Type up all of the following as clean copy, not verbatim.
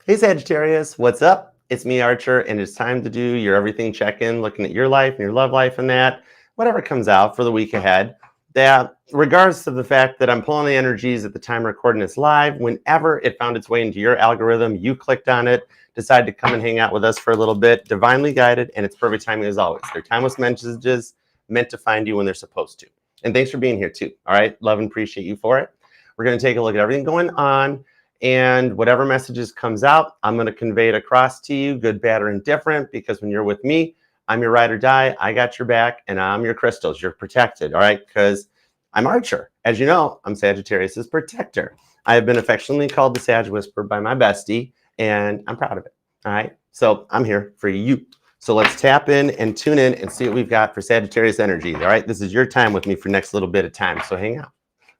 Hey Sagittarius, what's up? It's me, Archer, and it's time to do your everything check-in, looking at your life and your love life and that, whatever comes out for the week ahead. That, regards to the fact that I'm pulling the energies at the time recording this live, whenever it found its way into your algorithm, you clicked on it, decided to come and hang out with us for a little bit, divinely guided, and it's perfect timing as always. They're timeless messages meant to find you when they're supposed to. And thanks for being here too, all right? Love and appreciate you for it. We're going to take a look at everything going on, and whatever messages comes out, I'm going to convey it across to you, good, bad, or indifferent, because when you're with me, I'm your ride or die. I got your back, and I'm your crystals. You're protected, all right? Because I'm Archer. As you know, I'm Sagittarius's protector. I have been affectionately called the Sag Whisperer by my bestie, and I'm proud of it, all right? So I'm here for you. So let's tap in and tune in and see what we've got for Sagittarius energies, all right? This is your time with me for next little bit of time, so hang out,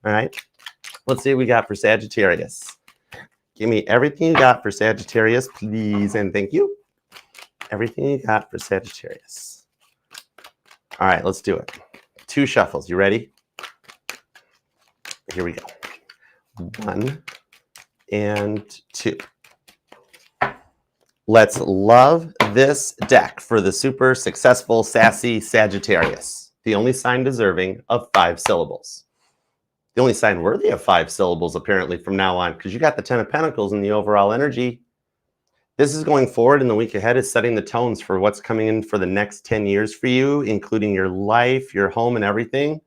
all right? Let's see what we got for Sagittarius. Give me everything you got for Sagittarius, please, and thank you. Everything you got for Sagittarius. All right, let's do it. 2 shuffles. You ready? Here we go. 1 and 2. Let's love this deck for the super successful, sassy Sagittarius, the only sign deserving of 5 syllables. The only sign worthy of 5 syllables, apparently, from now on, because you got the 10 of Pentacles in the overall energy. This is going forward in the week ahead, is setting the tones for what's coming in for the next 10 years for you, including your life, your home, and everything.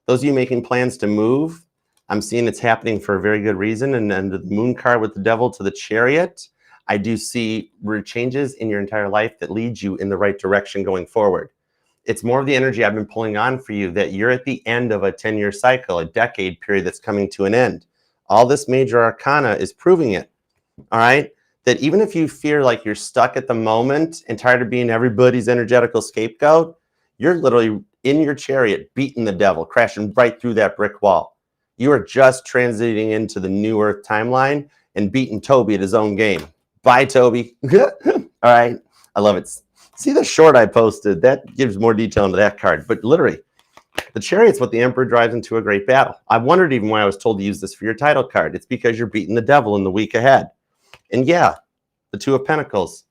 Those of you making plans to move, I'm seeing it's happening for a very good reason. And then the Moon card with the Devil to the Chariot, I do see changes in your entire life that lead you in the right direction going forward. It's more of the energy I've been pulling on for you, that you're at the end of a 10-year cycle, a decade period that's coming to an end. All this major arcana is proving it, all right? That even if you feel like you're stuck at the moment and tired of being everybody's energetical scapegoat, you're literally in your chariot beating the devil, crashing right through that brick wall. You are just transiting into the new Earth timeline and beating Toby at his own game. Bye, Toby. All right, I love it. See the short I posted? That gives more detail into that card. But literally, the Chariot's what the Emperor drives into a great battle. I wondered even why I was told to use this for your title card. It's because you're beating the devil in the week ahead. And yeah, the 2 of Pentacles.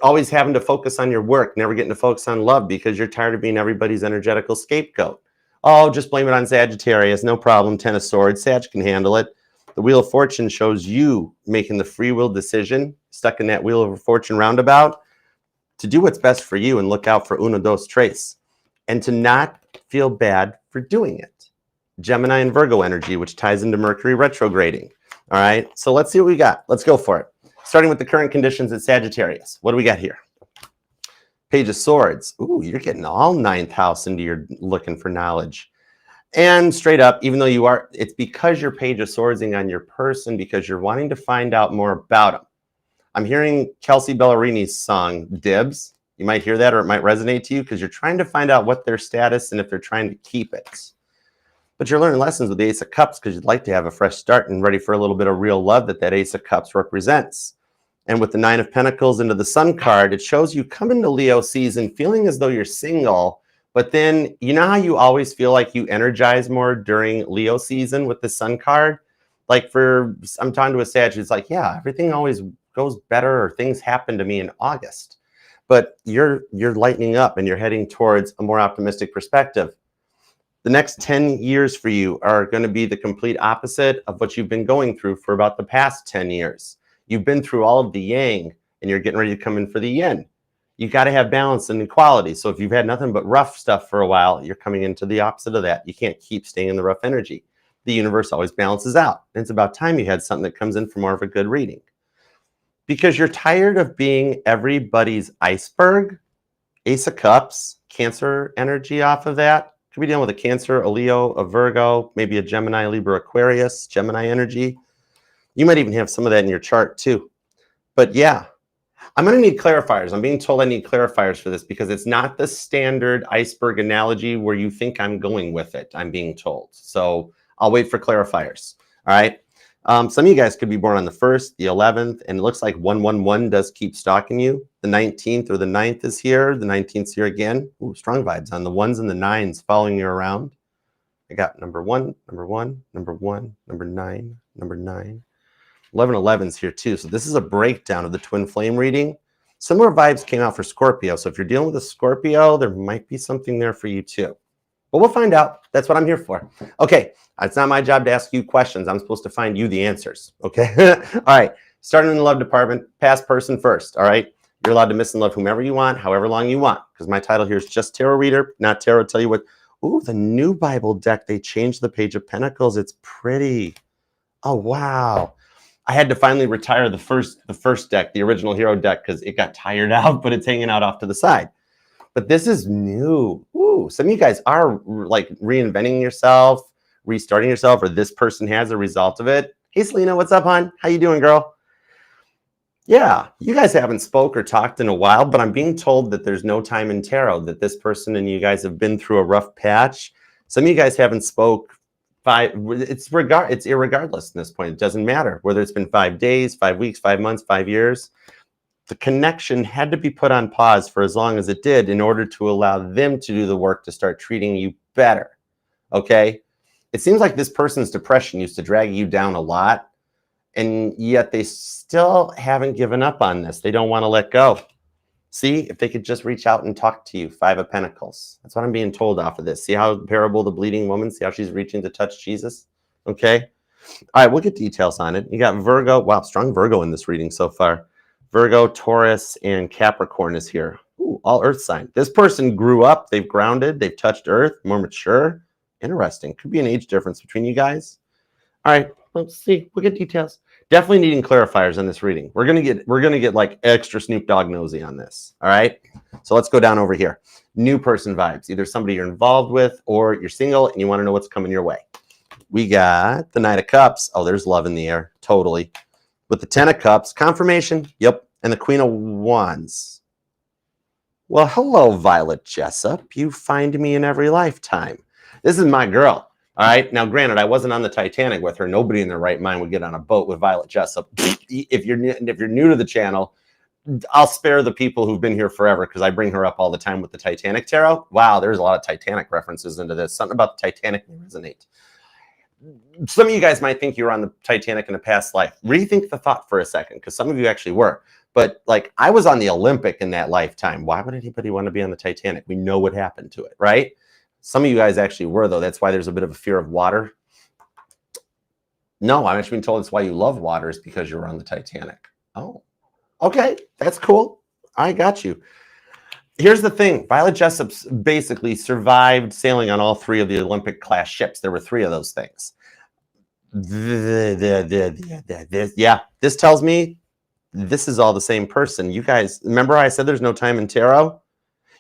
Always having to focus on your work, never getting to focus on love because you're tired of being everybody's energetical scapegoat. Oh, just blame it on Sagittarius. No problem. 10 of Swords. Sag can handle it. The Wheel of Fortune shows you making the free will decision, stuck in that Wheel of Fortune roundabout, to do what's best for you and look out for uno, dos, tres, and to not feel bad for doing it. Gemini and Virgo energy, which ties into Mercury retrograding. All right, so let's see what we got. Let's go for it. Starting with the current conditions at Sagittarius. What do we got here? Page of Swords. Ooh, you're getting all 9th house into your looking for knowledge. And straight up, even though you are, it's because you're Page of Swordsing on your person because you're wanting to find out more about them. I'm hearing Kelsey Ballerini's song, Dibs. You might hear that or it might resonate to you because you're trying to find out what their status and if they're trying to keep it. But you're learning lessons with the Ace of Cups because you'd like to have a fresh start and ready for a little bit of real love that Ace of Cups represents. And with the 9 of Pentacles into the Sun card, it shows you coming to Leo season feeling as though you're single, but then you know how you always feel like you energize more during Leo season with the Sun card? Like I'm talking to a Sag, it's like, yeah, everything always goes better or things happen to me in August. But you're lightening up and you're heading towards a more optimistic perspective. The next 10 years for you are going to be the complete opposite of what you've been going through for about the past 10 years. You've been through all of the yang and you're getting ready to come in for the yin. You got to have balance and equality. So if you've had nothing but rough stuff for a while, you're coming into the opposite of that. You can't keep staying in the rough energy. The universe always balances out. And it's about time you had something that comes in for more of a good reading. Because you're tired of being everybody's iceberg. Ace of Cups, Cancer energy off of that. Could be dealing with a Cancer, a Leo, a Virgo, maybe a Gemini, Libra, Aquarius, Gemini energy. You might even have some of that in your chart too. But yeah, I'm going to need clarifiers. I'm being told I need clarifiers for this because it's not the standard iceberg analogy where you think I'm going with it, I'm being told. So I'll wait for clarifiers. All right. Some of you guys could be born on the 1st, the 11th, and it looks like 111 does keep stalking you. The 19th or the 9th is here. The 19th here again. Ooh, strong vibes on the 1s and the 9s following you around. I got number 1, number 1, number 1, number 9, number 9. 1111's here too. So this is a breakdown of the twin flame reading. Similar vibes came out for Scorpio. So if you're dealing with a Scorpio, there might be something there for you too. But we'll find out. That's what I'm here for. Okay, it's not my job to ask you questions. I'm supposed to find you the answers. Okay? All right, starting in the love department, past person first. All right? You're allowed to miss and love whomever you want, however long you want, because my title here is just tarot reader, not tarot. Tell you what. Ooh, the new Bible deck. They changed the Page of Pentacles. It's pretty. Oh, wow. I had to finally retire the first deck, the original hero deck, because it got tired out, but it's hanging out off to the side. But this is new. Ooh, some of you guys are like reinventing yourself, restarting yourself, or this person has a result of it. Hey, Selena, what's up, hon? How you doing, girl? Yeah, you guys haven't spoke or talked in a while, but I'm being told that there's no time in tarot, that this person and you guys have been through a rough patch. Some of you guys haven't spoke. It's irregardless at this point. It doesn't matter whether it's been 5 days, 5 weeks, 5 months, 5 years. The connection had to be put on pause for as long as it did in order to allow them to do the work to start treating you better. Okay? It seems like this person's depression used to drag you down a lot, and yet they still haven't given up on this. They don't want to let go. See, if they could just reach out and talk to you, 5 of Pentacles. That's what I'm being told off of this. See how parable the bleeding woman, see how she's reaching to touch Jesus? Okay. All right, we'll get details on it. You got Virgo. Wow, strong Virgo in this reading so far. Virgo, Taurus, and Capricorn is here. Ooh, all earth sign. This person grew up. They've grounded. They've touched earth. More mature. Interesting. Could be an age difference between you guys. All right, let's see. We'll get details. Definitely needing clarifiers in this reading. We're gonna get like extra Snoop Dogg nosy on this. All right. So let's go down over here. New person vibes. Either somebody you're involved with or you're single and you want to know what's coming your way. We got the Knight of Cups. Oh, there's love in the air. Totally. With the 10 of Cups, confirmation. Yep. And the Queen of Wands. Well, hello, Violet Jessup. You find me in every lifetime. This is my girl. All right. Now, granted, I wasn't on the Titanic with her. Nobody in their right mind would get on a boat with Violet Jessup. If you're new to the channel, I'll spare the people who've been here forever because I bring her up all the time with the Titanic tarot. Wow, there's a lot of Titanic references into this. Something about the Titanic may resonate. Some of you guys might think you were on the Titanic in a past life. Rethink the thought for a second, because some of you actually were. But like, I was on the Olympic in that lifetime. Why would anybody want to be on the Titanic? We know what happened to it, right? Some of you guys actually were, though. That's why there's a bit of a fear of water. No, I'm actually being told it's why you love water is because you were on the Titanic. Oh, okay. That's cool. I got you. Here's the thing. Violet Jessup basically survived sailing on all 3 of the Olympic class ships. There were 3 of those things. Yeah, this tells me this is all the same person. You guys, remember I said there's no time in tarot?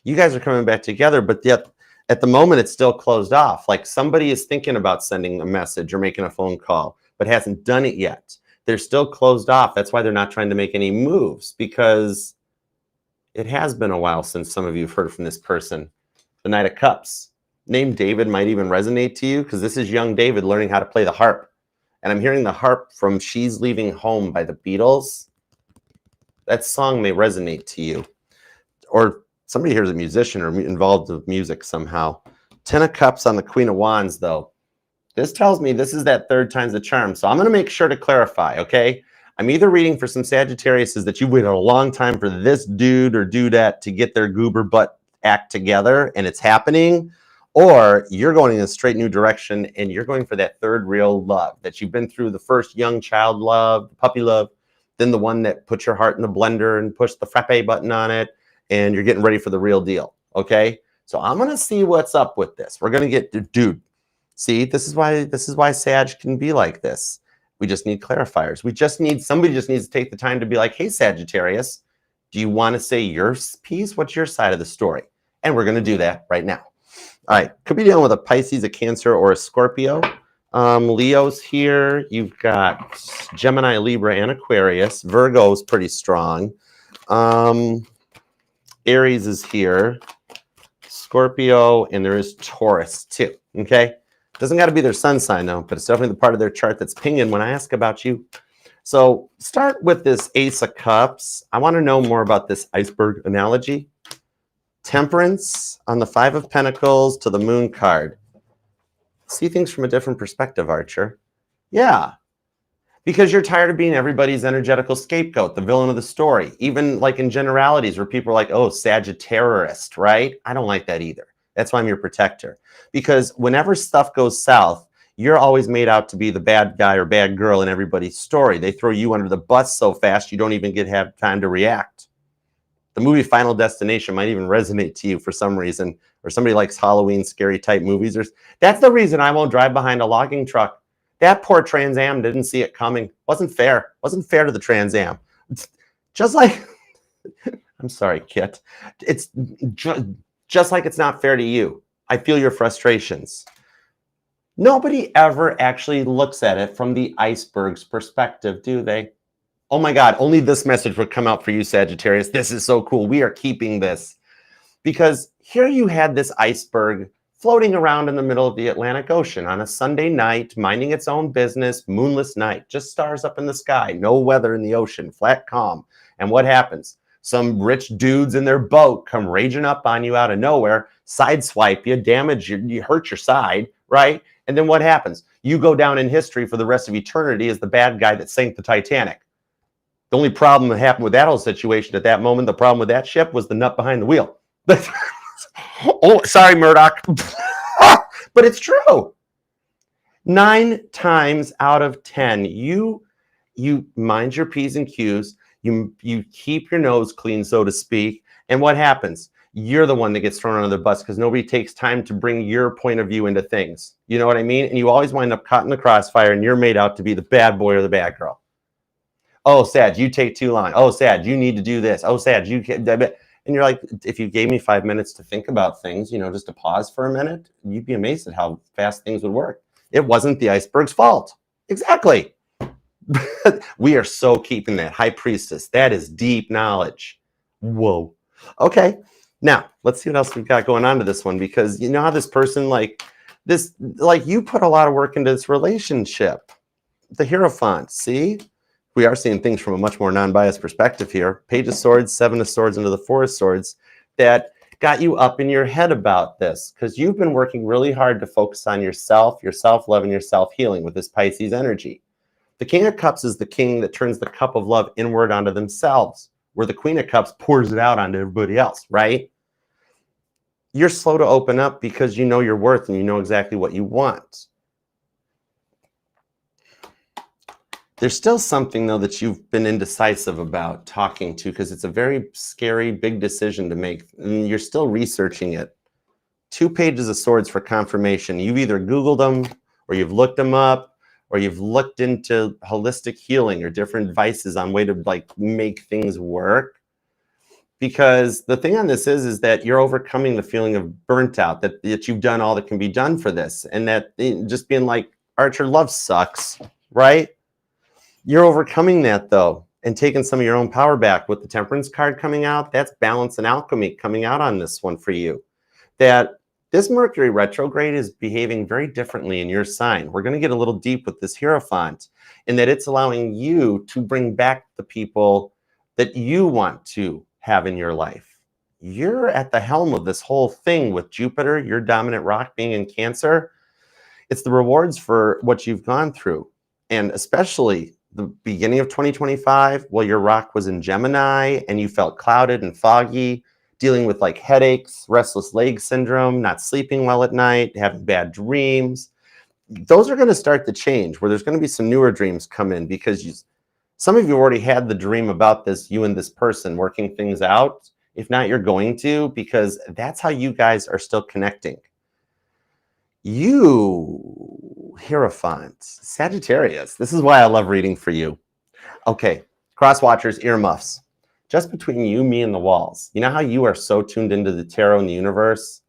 You guys are coming back together, but yet at the moment it's still closed off. Like somebody is thinking about sending a message or making a phone call, but hasn't done it yet. They're still closed off. That's why they're not trying to make any moves, because it has been a while since some of you have heard from this person. The Knight of Cups. Name David might even resonate to you, because this is young David learning how to play the harp. And I'm hearing the harp from She's Leaving Home by the Beatles. That song may resonate to you. Or somebody here is a musician or involved with music somehow. 10 of Cups on the Queen of Wands, though. This tells me this is that 3rd time's the charm. So I'm going to make sure to clarify, okay? I'm either reading for some Sagittariuses that you've waited a long time for this dude or dudette to get their goober butt act together and it's happening, or you're going in a straight new direction and you're going for that 3rd real love that you've been through. The first young child love, puppy love, then the one that put your heart in the blender and pushed the frappe button on it, and you're getting ready for the real deal, okay? So I'm going to see what's up with this. We're going to get, dude, see, this is why Sag can be like this. We just need clarifiers. Somebody just needs to take the time to be like, hey, Sagittarius, do you want to say your piece? What's your side of the story? And we're going to do that right now. All right. Could be dealing with a Pisces, a Cancer, or a Scorpio. Leo's here. You've got Gemini, Libra, and Aquarius. Virgo's pretty strong. Aries is here. Scorpio, and there is Taurus too. Okay. Doesn't got to be their sun sign, though, but it's definitely the part of their chart that's pinging when I ask about you. So start with this Ace of Cups. I want to know more about this iceberg analogy. Temperance on the 5 of Pentacles to the Moon card. See things from a different perspective, Archer. Yeah. Because you're tired of being everybody's energetical scapegoat, the villain of the story. Even like in generalities where people are like, oh, Sagittarius, right? I don't like that either. That's why I'm your protector. Because whenever stuff goes south, you're always made out to be the bad guy or bad girl in everybody's story. They throw you under the bus so fast you don't even have time to react. The movie Final Destination might even resonate to you for some reason, or somebody likes Halloween scary type movies. That's the reason I won't drive behind a logging truck. That poor Trans Am didn't see it coming. Wasn't fair. Wasn't fair to the Trans Am. Just like, I'm sorry, Kit. It's just like it's not fair to you. I feel your frustrations. Nobody ever actually looks at it from the iceberg's perspective, do they? Oh my God, only this message would come out for you, Sagittarius. This is so cool. We are keeping this. Because here you had this iceberg floating around in the middle of the Atlantic Ocean on a Sunday night, minding its own business, moonless night, just stars up in the sky, no weather in the ocean, flat calm. And what happens? Some rich dudes in their boat come raging up on you out of nowhere, sideswipe you, damage you, you hurt your side, right? And then what happens? You go down in history for the rest of eternity as the bad guy that sank the Titanic. The only problem that happened with that whole situation at that moment, the problem with that ship was the nut behind the wheel. Oh, sorry, Murdoch. But it's true. 9 times out of 10, you mind your P's and Q's, you keep your nose clean, so to speak, and what happens? You're the one that gets thrown under the bus because nobody takes time to bring your point of view into things. You know what I mean? And you always wind up caught in the crossfire and you're made out to be the bad boy or the bad girl. Oh, Sag, you take too long. Oh, Sag, you need to do this. Oh, Sag, you can't. And you're like, if you gave me 5 minutes to think about things, just to pause for a minute, you'd be amazed at how fast things would work. It wasn't the iceberg's fault. Exactly. We are so keeping that. High Priestess. That is deep knowledge. Whoa. Okay. Now, let's see what else we've got going on to this one, because you know how this person, you put a lot of work into this relationship. The Hierophant, see? We are seeing things from a much more non-biased perspective here. Page of Swords, 7 of Swords into the 4 of Swords, that got you up in your head about this because you've been working really hard to focus on yourself, your self-love, and your self-healing with this Pisces energy. The King of Cups is the king that turns the cup of love inward onto themselves, where the Queen of Cups pours it out onto everybody else, right? You're slow to open up because you know your worth and you know exactly what you want. There's still something, though, that you've been indecisive about talking to because it's a very scary, big decision to make. And you're still researching it. 2 pages of Swords for confirmation. You've either Googled them or you've looked them up or you've looked into holistic healing or different advices on way to make things work. Because the thing on this is that you're overcoming the feeling of burnt out, that you've done all that can be done for this. And that just being like, Archer, love sucks, right? You're overcoming that, though, and taking some of your own power back with the Temperance card coming out. That's balance and alchemy coming out on this one for you. That this Mercury retrograde is behaving very differently in your sign. We're going to get a little deep with this Hierophant in that it's allowing you to bring back the people that you want to have in your life. You're at the helm of this whole thing with Jupiter, your dominant rock being in Cancer. It's the rewards for what you've gone through, and especially the beginning of 2025, while your rock was in Gemini and you felt clouded and foggy, dealing with headaches, restless leg syndrome, not sleeping well at night, having bad dreams. Those are going to start to change, where there's going to be some newer dreams come in because some of you already had the dream about this, you and this person working things out. If not, you're going to, because that's how you guys are still connecting. You, Hierophant, Sagittarius. This is why I love reading for you. Okay, cross watchers, earmuffs. Just between you, me, and the walls. You know how you are so tuned into the tarot and the universe?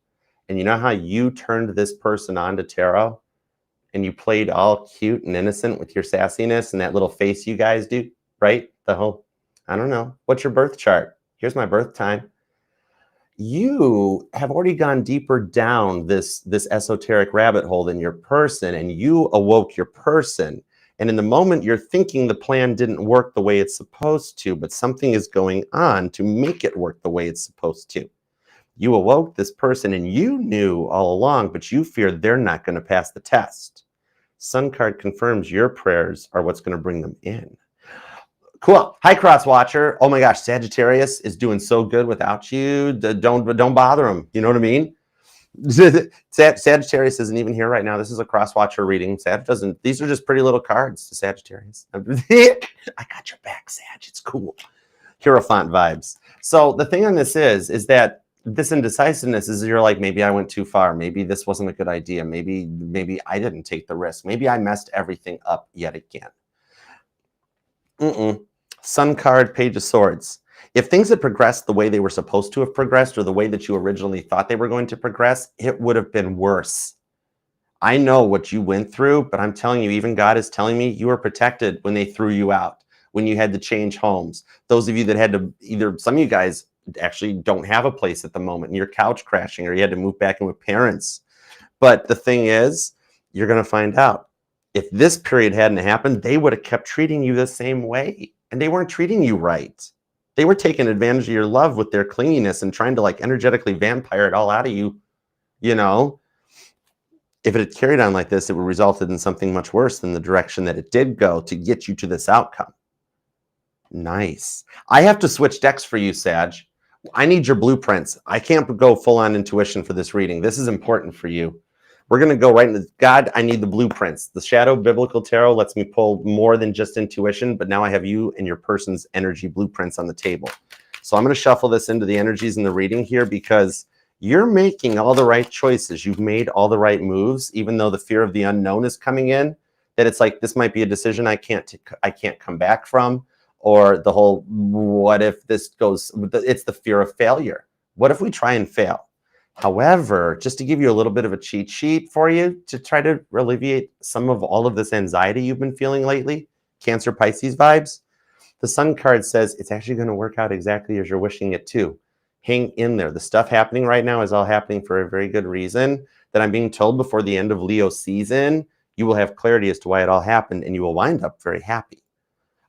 And you know how you turned this person on to tarot? And you played all cute and innocent with your sassiness and that little face you guys do, right? The whole, I don't know. What's your birth chart? Here's my birth time. You have already gone deeper down this esoteric rabbit hole than your person, and you awoke your person. And in the moment, you're thinking the plan didn't work the way it's supposed to, but something is going on to make it work the way it's supposed to. You awoke this person, and you knew all along, but you feared they're not going to pass the test. Sun card confirms your prayers are what's going to bring them in. Cool. Hi, Cross Watcher. Oh my gosh, Sagittarius is doing so good without you. Don't bother him. You know what I mean? Sagittarius isn't even here right now. This is a Cross Watcher reading. Sag doesn't. These are just pretty little cards to Sagittarius. I got your back, Sag. It's cool. Hierophant vibes. So the thing on this is that this indecisiveness is you're like, maybe I went too far. Maybe this wasn't a good idea. Maybe I didn't take the risk. Maybe I messed everything up yet again. Sun card, Page of Swords. If things had progressed the way they were supposed to have progressed or the way that you originally thought they were going to progress, it would have been worse. I know what you went through, but I'm telling you, even God is telling me you were protected when they threw you out, when you had to change homes. Those of you that had to some of you guys actually don't have a place at the moment and you're couch crashing or you had to move back in with parents. But the thing is, you're going to find out. If this period hadn't happened, they would have kept treating you the same way. And they weren't treating you right. They were taking advantage of your love with their clinginess and trying to like energetically vampire it all out of you. You know, if it had carried on like this, it would have resulted in something much worse than the direction that it did go to get you to this outcome. Nice. I have to switch decks for you, Sag. I need your blueprints. I can't go full on intuition for this reading. This is important for you. We're going to go right into God. I need the blueprints. The Shadow Biblical Tarot lets me pull more than just intuition, but now I have you and your person's energy blueprints on the table. So I'm going to shuffle this into the energies in the reading here because you're making all the right choices. You've made all the right moves, even though the fear of the unknown is coming in, that it's like, this might be a decision I can't come back from, or the whole, what if this goes, it's the fear of failure. What if we try and fail? However, just to give you a little bit of a cheat sheet for you to try to alleviate some of all of this anxiety you've been feeling lately, Cancer, Pisces vibes, the Sun card says it's actually going to work out exactly as you're wishing it to. Hang in there. The stuff happening right now is all happening for a very good reason that I'm being told before the end of Leo season, you will have clarity as to why it all happened and you will wind up very happy.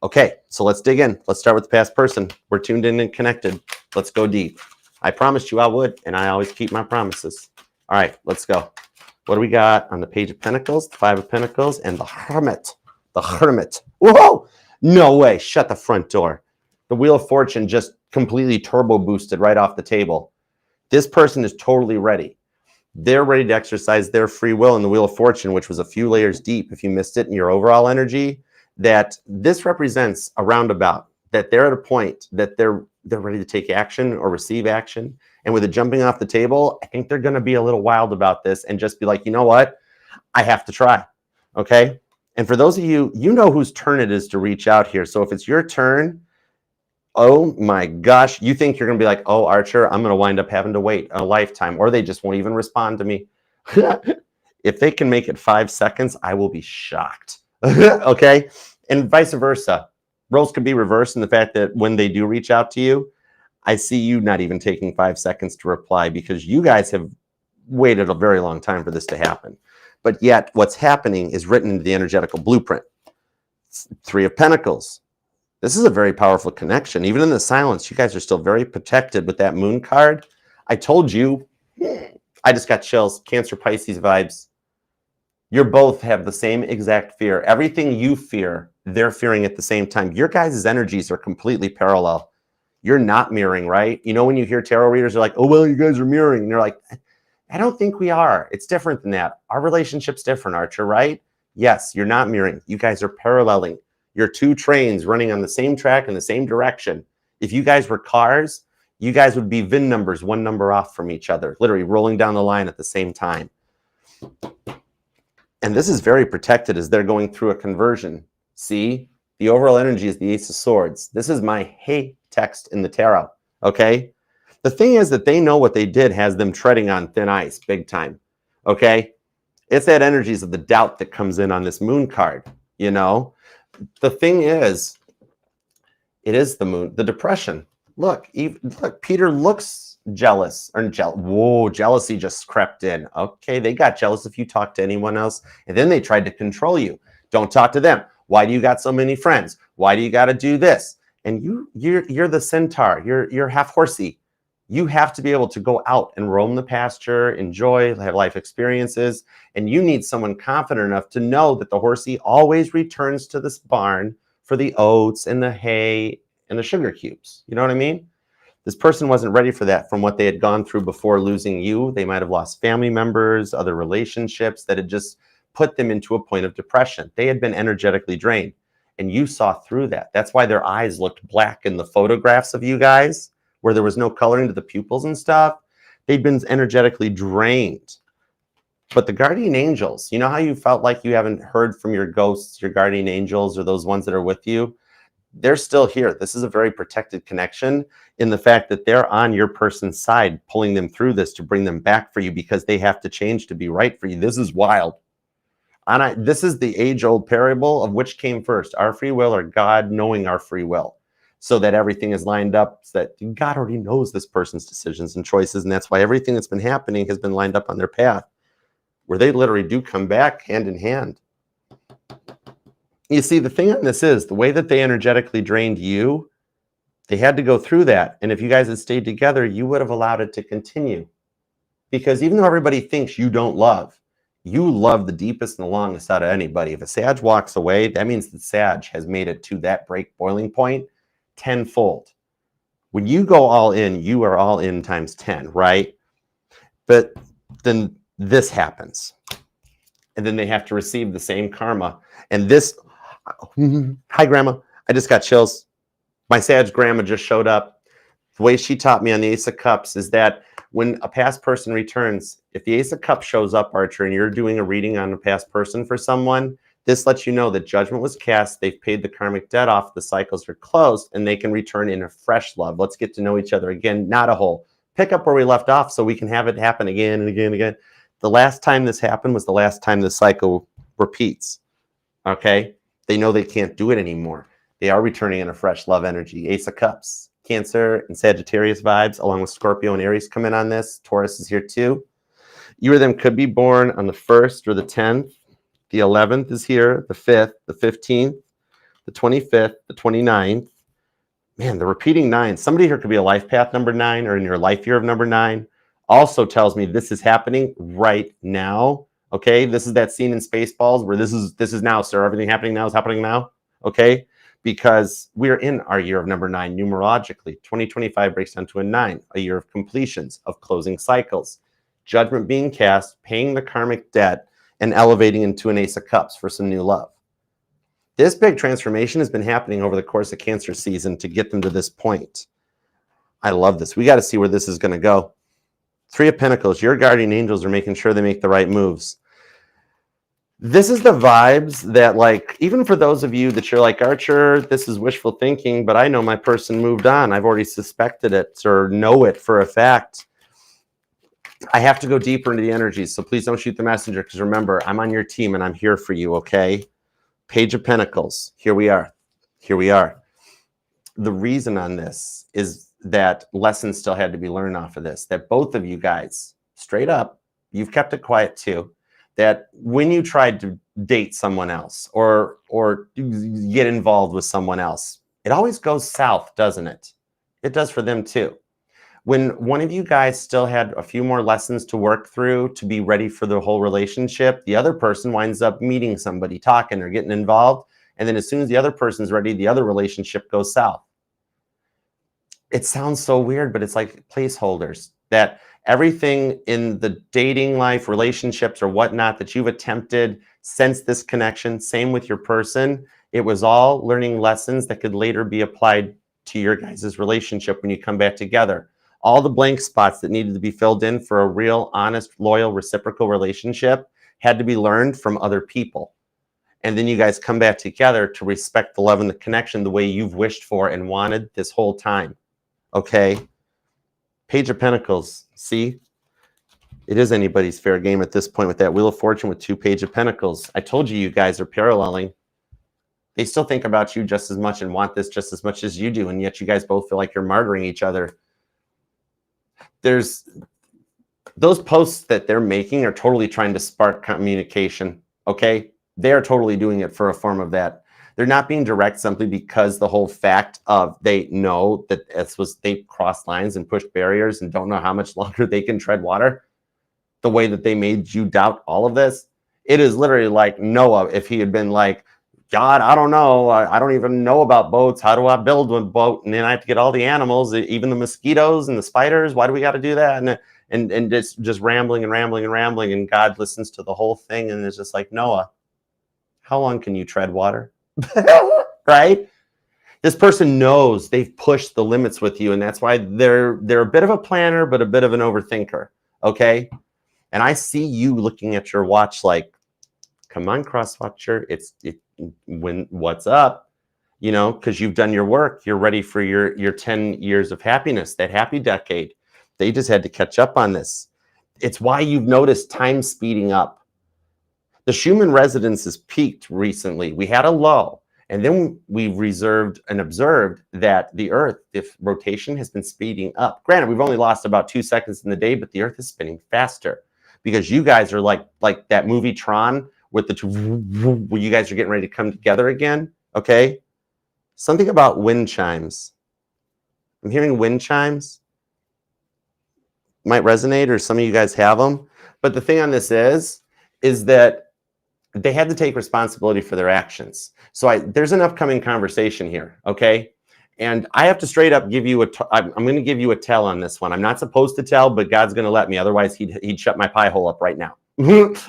Okay, so let's dig in. Let's start with the past person. We're tuned in and connected. Let's go deep. I promised you I would, and I always keep my promises. All right, let's go. What do we got on the Page of Pentacles, the Five of Pentacles, and the Hermit? The Hermit. Whoa! No way. Shut the front door. The Wheel of Fortune just completely turbo boosted right off the table. This person is totally ready. They're ready to exercise their free will in the Wheel of Fortune, which was a few layers deep. If you missed it in your overall energy, that this represents a roundabout, that they're at a point that they're ready to take action or receive action. And with it jumping off the table, I think they're going to be a little wild about this and just be like, you know what? I have to try. Okay. And for those of you, you know whose turn it is to reach out here. So if it's your turn, oh my gosh, you think you're going to be like, oh, Archer, I'm going to wind up having to wait a lifetime, or they just won't even respond to me. If they can make it 5 seconds, I will be shocked. Okay. And vice versa. Roles could be reversed in the fact that when they do reach out to you, I see you not even taking 5 seconds to reply because you guys have waited a very long time for this to happen. But yet what's happening is written into the energetical blueprint. Three of Pentacles. This is a very powerful connection. Even in the silence, you guys are still very protected with that Moon card. I told you, I just got chills. Cancer, Pisces vibes. You both have the same exact fear. Everything you fear, they're fearing at the same time. Your guys' energies are completely parallel. You're not mirroring, right? You know, when you hear tarot readers are like, oh, well, you guys are mirroring. And they're like, I don't think we are. It's different than that. Our relationship's different, Archer, right? Yes, you're not mirroring. You guys are paralleling. You're two trains running on the same track in the same direction. If you guys were cars, you guys would be VIN numbers, one number off from each other, literally rolling down the line at the same time. And this is very protected as they're going through a conversion. See, the overall energy is the Ace of Swords. This is my hey text in the tarot, okay? The thing is that they know what they did has them treading on thin ice big time, okay? It's that energies of the doubt that comes in on this Moon card, you know? The thing is, it is the Moon, the depression. Look, Peter looks jealous, or whoa, jealousy just crept in. Okay, they got jealous if you talk to anyone else, and then they tried to control you. Don't talk to them. Why do you got so many friends? Why do you got to do this? And you're the centaur. You're half horsey. You have to be able to go out and roam the pasture, enjoy, have life experiences, and you need someone confident enough to know that the horsey always returns to this barn for the oats and the hay and the sugar cubes. You know what I mean? This person wasn't ready for that from what they had gone through before losing you. They might have lost family members, other relationships that had just put them into a point of depression. They had been energetically drained, and you saw through that. That's why their eyes looked black in the photographs of you guys, where there was no coloring to the pupils and stuff. They'd been energetically drained. But the guardian angels, you know how you felt like you haven't heard from your ghosts, your guardian angels, or those ones that are with you? They're still here. This is a very protected connection in the fact that they're on your person's side, pulling them through this to bring them back for you, because they have to change to be right for you. This is wild. This is the age-old parable of which came first, our free will or God knowing our free will, so that everything is lined up, so that God already knows this person's decisions and choices, and that's why everything that's been happening has been lined up on their path, where they literally do come back hand in hand. You see, the thing on this is the way that they energetically drained you, they had to go through that. And if you guys had stayed together, you would have allowed it to continue. Because even though everybody thinks you don't love, you love the deepest and the longest out of anybody. If a Sag walks away, that means that Sag has made it to that break boiling point tenfold. When you go all in, you are all in times 10, right? But then this happens. And then they have to receive the same karma. And this, hi, Grandma. I just got chills. My Sag grandma just showed up. The way she taught me on the Ace of Cups is that when a past person returns, if the Ace of Cups shows up, Archer, and you're doing a reading on a past person for someone, this lets you know that judgment was cast, they've paid the karmic debt off, the cycles are closed, and they can return in a fresh love. Let's get to know each other again, not a whole. Pick up where we left off so we can have it happen again and again and again. The last time this happened was the last time the cycle repeats, okay? They know they can't do it anymore. They are returning in a fresh love energy. Ace of Cups, Cancer and Sagittarius vibes, along with Scorpio and Aries come in on this. Taurus is here too. You or them could be born on the 1st or the 10th. The 11th is here, the 5th, the 15th, the 25th, the 29th. Man, the repeating 9. Somebody here could be a life path number 9 or in your life year of number 9. Also tells me this is happening right now. Okay, this is that scene in Spaceballs where this is now, sir. Everything happening now is happening now. Okay, because we're in our year of number 9 numerologically. 2025 breaks down to a 9, a year of completions, of closing cycles, judgment being cast, paying the karmic debt, and elevating into an Ace of Cups for some new love. This big transformation has been happening over the course of Cancer season to get them to this point. I love this. We got to see where this is going to go. 3 of Pentacles, your guardian angels are making sure they make the right moves. This is the vibes that, like, even for those of you that you're like, Archer, this is wishful thinking, but I know my person moved on. I've already suspected it or know it for a fact. I have to go deeper into the energies, so please don't shoot the messenger, because remember, I'm on your team and I'm here for you, okay? Page of Pentacles, here we are. Here we are. The reason on this is that lessons still had to be learned off of this, that both of you guys, straight up, you've kept it quiet too, that when you tried to date someone else or get involved with someone else, it always goes south, doesn't it? It does for them too. When one of you guys still had a few more lessons to work through to be ready for the whole relationship, the other person winds up meeting somebody, talking or getting involved. And then as soon as the other person's ready, the other relationship goes south. It sounds so weird, but it's like placeholders, that everything in the dating life, relationships or whatnot that you've attempted since this connection, same with your person, it was all learning lessons that could later be applied to your guys' relationship when you come back together. All the blank spots that needed to be filled in for a real, honest, loyal, reciprocal relationship had to be learned from other people. And then you guys come back together to respect the love and the connection the way you've wished for and wanted this whole time. Okay? Page of Pentacles. See? It is anybody's fair game at this point with that Wheel of Fortune with 2 Page of Pentacles. I told you, you guys are paralleling. They still think about you just as much and want this just as much as you do, and yet you guys both feel like you're martyring each other. There's those posts that they're making are totally trying to spark communication, okay? They are totally doing it for a form of that. They're not being direct simply because the whole fact of they know that they crossed lines and pushed barriers and don't know how much longer they can tread water. The way that they made you doubt all of this. It is literally like Noah, if he had been like, God, I don't know. I don't even know about boats. How do I build a boat? And then I have to get all the animals, even the mosquitoes and the spiders. Why do we got to do that? And it's just rambling and rambling and rambling. And God listens to the whole thing. And it's just like, Noah, how long can you tread water? Right? This person knows they've pushed the limits with you. And that's why they're a bit of a planner, but a bit of an overthinker. Okay. And I see you looking at your watch like, come on, cross-watcher, what's up? You know, because you've done your work. You're ready for your 10 years of happiness, that happy decade. They just had to catch up on this. It's why you've noticed time speeding up. The Schumann resonance has peaked recently. We had a low, and then we observed that the Earth, if rotation has been speeding up. Granted, we've only lost about 2 seconds in the day, but the Earth is spinning faster. Because you guys are like that movie Tron with where you guys are getting ready to come together again, okay? Something about wind chimes. I'm hearing wind chimes. Might resonate, or some of you guys have them. But the thing on this is that they had to take responsibility for their actions. So there's an upcoming conversation here, okay? And I have to straight up give you I'm going to give you a tell on this one. I'm not supposed to tell, but God's going to let me. Otherwise, he'd shut my pie hole up right now.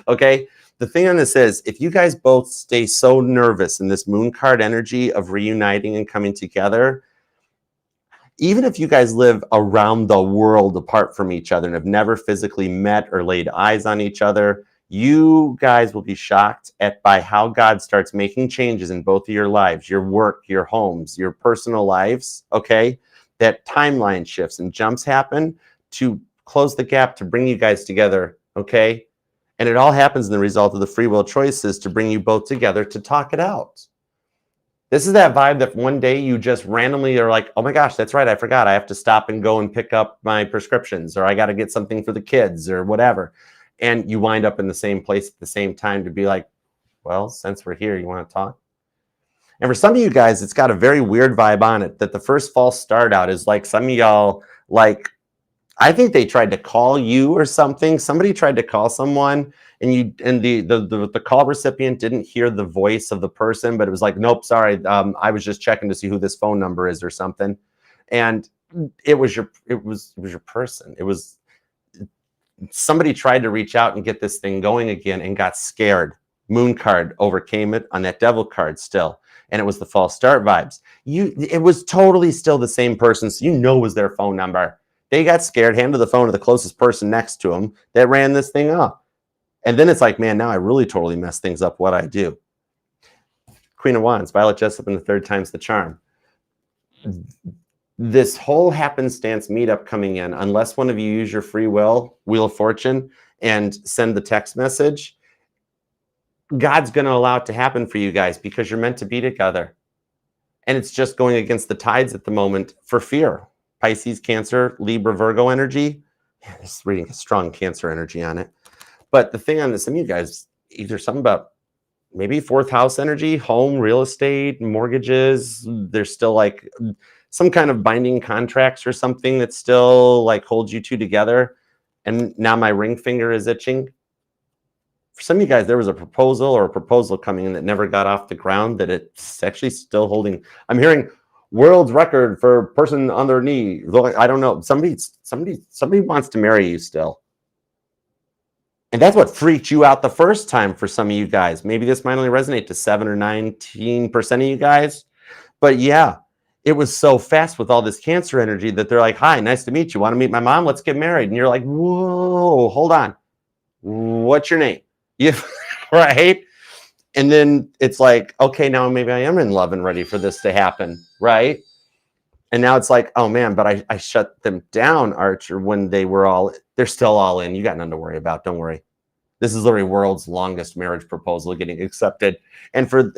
Okay? The thing on this is, if you guys both stay so nervous in this moon card energy of reuniting and coming together, even if you guys live around the world apart from each other and have never physically met or laid eyes on each other, you guys will be shocked by how God starts making changes in both of your lives, your work, your homes, your personal lives, okay? That timeline shifts and jumps happen to close the gap to bring you guys together, okay? And it all happens in the result of the free will choices to bring you both together to talk it out. This is that vibe that one day you just randomly are like, oh my gosh, that's right, I forgot. I have to stop and go and pick up my prescriptions, or I got to get something for the kids or whatever. And you wind up in the same place at the same time to be like, well, since we're here, you want to talk? And for some of you guys, it's got a very weird vibe on it, that the first false start out is like some of y'all, like, I think they tried to call you or something. Somebody tried to call someone, and the call recipient didn't hear the voice of the person, but it was like, nope, sorry, I was just checking to see who this phone number is or something. And it was your person. It was somebody tried to reach out and get this thing going again and got scared. Moon card overcame it on that devil card still. And it was the false start vibes. It was totally still the same person, so you know it was their phone number. They got scared, handed the phone to the closest person next to them that ran this thing up. And then it's like, man, now I really totally mess things up what I do. Queen of Wands, Violet Jessup, and the third time's the charm. This whole happenstance meetup coming in, unless one of you use your free will, Wheel of Fortune, and send the text message, God's going to allow it to happen for you guys because you're meant to be together. And it's just going against the tides at the moment for fear. Pisces, Cancer, Libra, Virgo energy. Yeah, this is reading a strong Cancer energy on it. But the thing on this, some of you guys, either something about maybe fourth house energy, home, real estate, mortgages. There's still like some kind of binding contracts or something that still like holds you two together. And now my ring finger is itching. For some of you guys, there was a proposal coming in that never got off the ground, that it's actually still holding. I'm hearing world record for person on their knee. I don't know. Somebody wants to marry you still. And that's what freaked you out the first time for some of you guys. Maybe this might only resonate to 7 or 19% of you guys. But yeah, it was so fast with all this Cancer energy that they're like, hi, nice to meet you. Want to meet my mom? Let's get married. And you're like, whoa, hold on. What's your name? Right? And then it's like, okay, now maybe I am in love and ready for this to happen, right? And now it's like, oh man, but I shut them down, Archer, when they're still all in. You got nothing to worry about. Don't worry. This is literally world's longest marriage proposal getting accepted. And for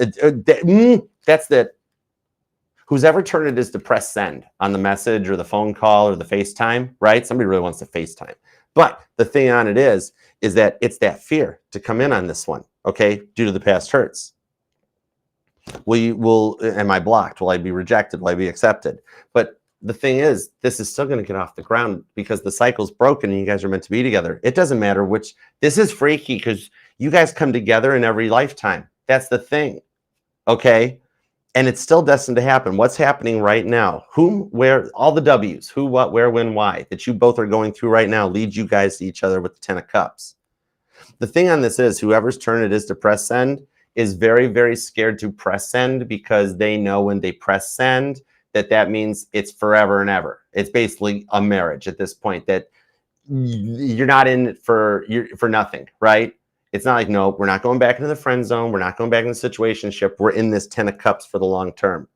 that's that. Whose ever turn it is to press send on the message or the phone call or the FaceTime, right? Somebody really wants to FaceTime. But the thing on it is that it's that fear to come in on this one, okay, due to the past hurts. Am I blocked? Will I be rejected? Will I be accepted? But the thing is, this is still going to get off the ground because the cycle's broken and you guys are meant to be together. It doesn't matter which. This is freaky because you guys come together in every lifetime. That's the thing. Okay. And it's still destined to happen. What's happening right now? Whom, where, all the W's, who, what, where, when, why, that you both are going through right now leads you guys to each other with the 10 of Cups. The thing on this is whoever's turn it is to press send is very, very scared to press send because they know when they press send that means it's forever and ever. It's basically a marriage at this point, that you're not in it for nothing, right? It's not like, no, we're not going back into the friend zone. We're not going back into the situationship. We're in this 10 of Cups for the long term.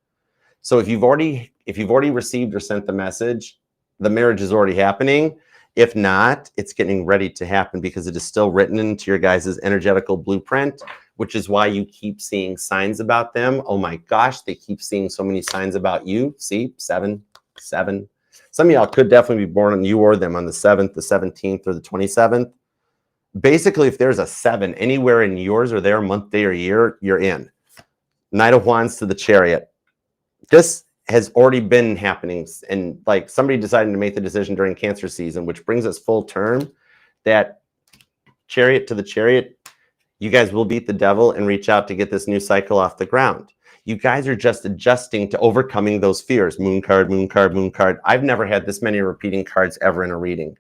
So if you've already received or sent the message, the marriage is already happening. If not, it's getting ready to happen because it is still written into your guys' energetical blueprint, which is why you keep seeing signs about them. Oh my gosh, they keep seeing so many signs about you. See, 7, 7. Some of y'all could definitely be born on you or them on the 7th, the 17th, or the 27th. Basically, if there's a 7 anywhere in yours or their month, day, or year, you're in. Knight of Wands to the Chariot. This has already been happening, and like somebody decided to make the decision during Cancer season, which brings us full term, that Chariot to the Chariot, you guys will beat the devil and reach out to get this new cycle off the ground. You guys are just adjusting to overcoming those fears. Moon card, moon card, moon card. I've never had this many repeating cards ever in a reading.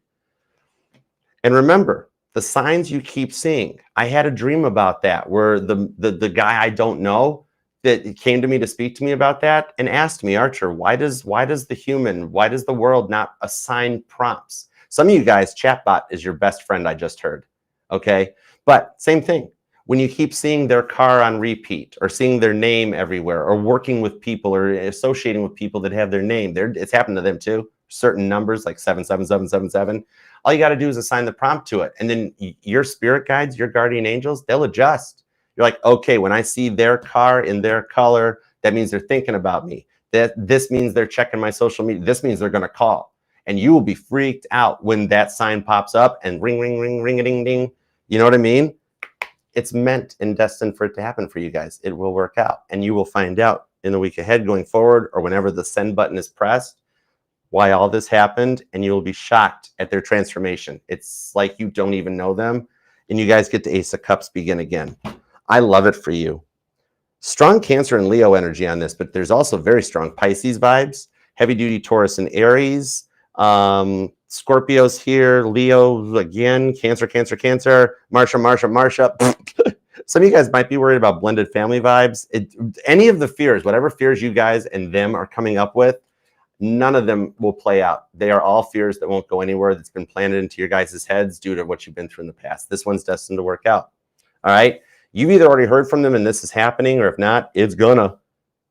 And remember, the signs you keep seeing. I had a dream about that where the guy I don't know that came to me to speak to me about that and asked me, Archer, why does the world not assign prompts? Some of you guys, chatbot is your best friend, I just heard. Okay. But same thing. When you keep seeing their car on repeat or seeing their name everywhere or working with people or associating with people that have their name, it's happened to them too. Certain numbers like 77777. All you got to do is assign the prompt to it. And then your spirit guides, your guardian angels, they'll adjust. You're like, okay, when I see their car in their color, that means they're thinking about me. This means they're checking my social media. This means they're going to call. And you will be freaked out when that sign pops up and ring, ring, ring, ring, a ding, ding. You know what I mean? It's meant and destined for it to happen for you guys. It will work out. And you will find out in the week ahead going forward or whenever the send button is pressed why all this happened. And you will be shocked at their transformation. It's like you don't even know them. And you guys get to Ace of Cups begin again. I love it for you. Strong Cancer and Leo energy on this, but there's also very strong Pisces vibes, heavy duty Taurus and Aries, Scorpios here, Leo again, Cancer, Cancer, Cancer, Marsha. Some of you guys might be worried about blended family vibes. Any of the fears, whatever fears you guys and them are coming up with, none of them will play out. They are all fears that won't go anywhere, that's been planted into your guys' heads due to what you've been through in the past. This one's destined to work out. All right. You've either already heard from them and this is happening, or if not, it's gonna.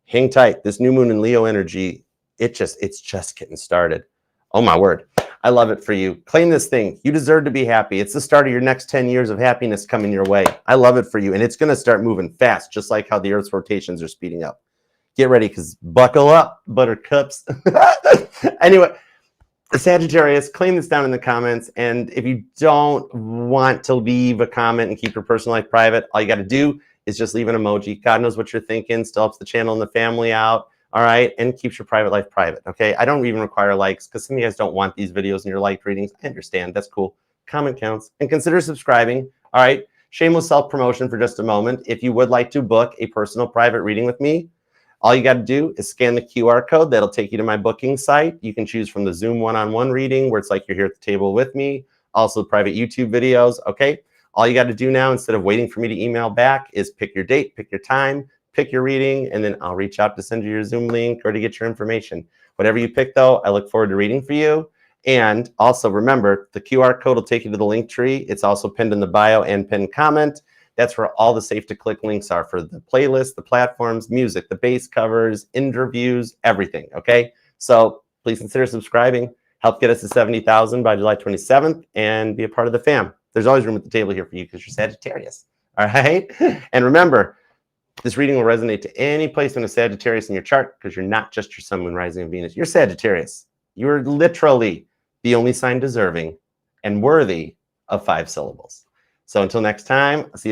Hang tight. This new moon in Leo energy, it's just getting started. Oh my word. I love it for you. Claim this thing. You deserve to be happy. It's the start of your next 10 years of happiness coming your way. I love it for you. And it's going to start moving fast, just like how the Earth's rotations are speeding up. Get ready, because buckle up, buttercups. Anyway, Sagittarius, claim this down in the comments. And if you don't want to leave a comment and keep your personal life private, all you got to do is just leave an emoji. God knows what you're thinking. Still helps the channel and the family out. All right. And keeps your private life private. Okay. I don't even require likes because some of you guys don't want these videos in your liked readings. I understand. That's cool. Comment counts. And consider subscribing. All right. Shameless self-promotion for just a moment. If you would like to book a personal private reading with me, all you got to do is scan the QR code. That'll take you to my booking site. You can choose from the Zoom one-on-one reading where it's like you're here at the table with me. Also private YouTube videos. Okay. All you got to do now, instead of waiting for me to email back, is pick your date, pick your time, pick your reading, and then I'll reach out to send you your Zoom link or to get your information. Whatever you pick, though, I look forward to reading for you. And also remember, the QR code will take you to the link tree. It's also pinned in the bio and pinned comment. That's where all the safe to click links are for the playlist, the platforms, music, the base covers, interviews, everything. Okay. So please consider subscribing. Help get us to 70,000 by July 27th and be a part of the fam. There's always room at the table here for you because you're Sagittarius. All right. And remember, this reading will resonate to any placement of Sagittarius in your chart because you're not just your sun, moon, rising, and Venus. You're Sagittarius. You're literally the only sign deserving and worthy of 5 syllables. So until next time, I'll see you.